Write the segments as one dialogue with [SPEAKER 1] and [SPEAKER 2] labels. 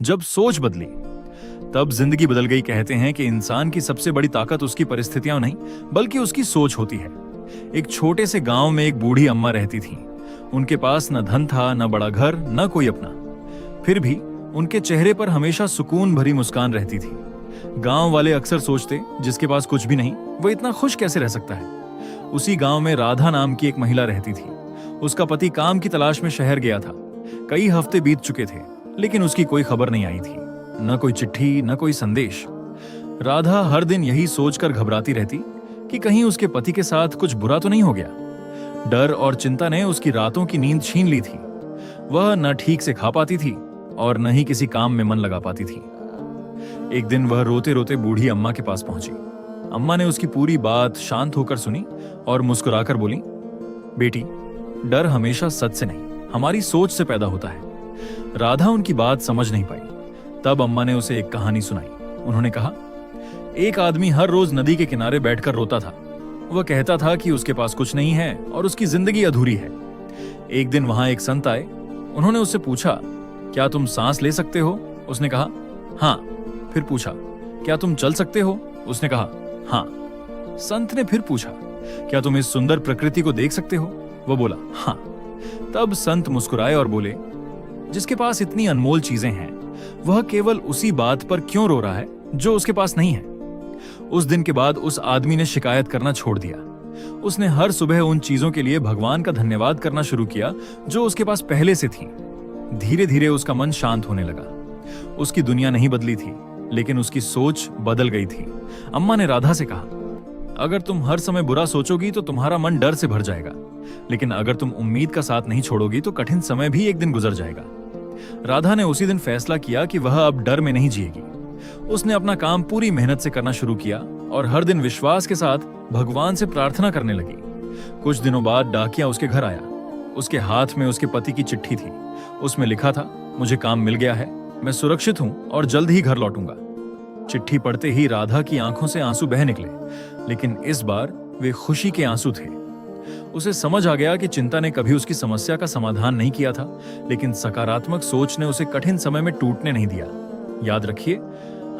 [SPEAKER 1] जब सोच बदली तब जिंदगी बदल गई। कहते हैं कि इंसान की सबसे बड़ी ताकत उसकी परिस्थितियां नहीं बल्कि उसकी सोच होती है। एक छोटे से गांव में एक बूढ़ी अम्मा रहती थी। उनके पास न धन था, न बड़ा घर, न कोई अपना। फिर भी उनके चेहरे पर हमेशा सुकून भरी मुस्कान रहती थी। गांव वाले अक्सर सोचते, जिसके पास कुछ भी नहीं वो इतना खुश कैसे रह सकता है। उसी गांव में राधा नाम की एक महिला रहती थी। उसका पति काम की तलाश में शहर गया था। कई हफ्ते बीत चुके थे लेकिन उसकी कोई खबर नहीं आई थी, न कोई चिट्ठी, न कोई संदेश। राधा हर दिन यही सोचकर घबराती रहती कि कहीं उसके पति के साथ कुछ बुरा तो नहीं हो गया। डर और चिंता ने उसकी रातों की नींद छीन ली थी। वह न ठीक से खा पाती थी और न ही किसी काम में मन लगा पाती थी। एक दिन वह रोते रोते बूढ़ी अम्मा के पास पहुंची। अम्मा ने उसकी पूरी बात शांत होकर सुनी और मुस्कुराकर बोली, बेटी, डर हमेशा सच से नहीं, हमारी सोच से पैदा होता है। राधा उनकी बात समझ नहीं पाई। तब अम्मा ने उसे एक कहानी सुनाई। उन्होंने कहा, एक आदमी हर रोज नदी के किनारे बैठकर रोता था। वह कहता था कि उसके पास कुछ नहीं है और उसकी जिंदगी अधूरी है। एक दिन वहां एक संत आए। उन्होंने उससे पूछा, क्या तुम सांस ले सकते हो? उसने कहा, हाँ। फिर पूछा, क्या तुम चल सकते हो? उसने कहा, हाँ। संत ने फिर पूछा, क्या तुम इस सुंदर प्रकृति को देख सकते हो? वो बोला, हाँ। तब संत मुस्कुराए और बोले, जिसके पास इतनी अनमोल चीजें हैं वह केवल उसी बात पर क्यों रो रहा है जो उसके पास नहीं है। उस दिन के बाद उस आदमी ने शिकायत करना छोड़ दिया। उसने हर सुबह उन चीजों के लिए भगवान का धन्यवाद करना शुरू किया जो उसके पास पहले से थी। धीरे धीरे उसका मन शांत होने लगा। उसकी दुनिया नहीं बदली थी लेकिन उसकी सोच बदल गई थी। अम्मा ने राधा से कहा, अगर तुम हर समय बुरा सोचोगी तो तुम्हारा मन डर से भर जाएगा, लेकिन अगर तुम उम्मीद का साथ नहीं छोड़ोगी तो कठिन समय भी एक दिन गुजर जाएगा। राधा ने उसी दिन फैसला किया कि वह अब डर में नहीं जिएगी। उसने अपना काम पूरी मेहनत से करना शुरू किया और हर दिन विश्वास के साथ भगवान से प्रार्थना करने लगी। कुछ दिनों बाद डाकिया उसके घर आया। उसके हाथ में उसके पति की चिट्ठी थी। उसमें लिखा था, मुझे काम मिल गया है, मैं सुरक्षित हूं और जल्द ही घर लौटूंगा। चिट्ठी पढ़ते ही राधा की आंखों से आंसू बह निकले, लेकिन इस बार वे खुशी के आंसू थे। उसे समझ आ गया कि चिंता ने कभी उसकी समस्या का समाधान नहीं किया था, लेकिन सकारात्मक सोच ने उसे कठिन समय में टूटने नहीं दिया। याद रखिए,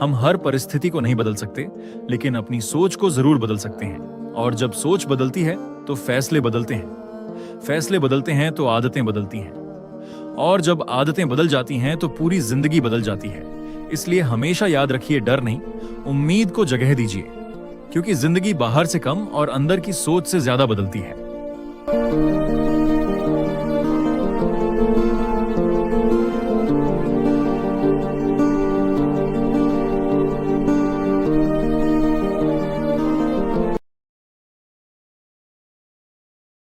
[SPEAKER 1] हम हर परिस्थिति को नहीं बदल सकते, लेकिन अपनी सोच को जरूर बदल सकते हैं। और जब सोच बदलती है तो फैसले बदलते हैं, फैसले बदलते हैं तो आदतें बदलती हैं, और जब आदतें बदल जाती हैं तो पूरी जिंदगी बदल जाती है। इसलिए हमेशा याद रखिए, डर नहीं, उम्मीद को जगह दीजिए, क्योंकि जिंदगी बाहर से कम और अंदर की सोच से ज्यादा बदलती है।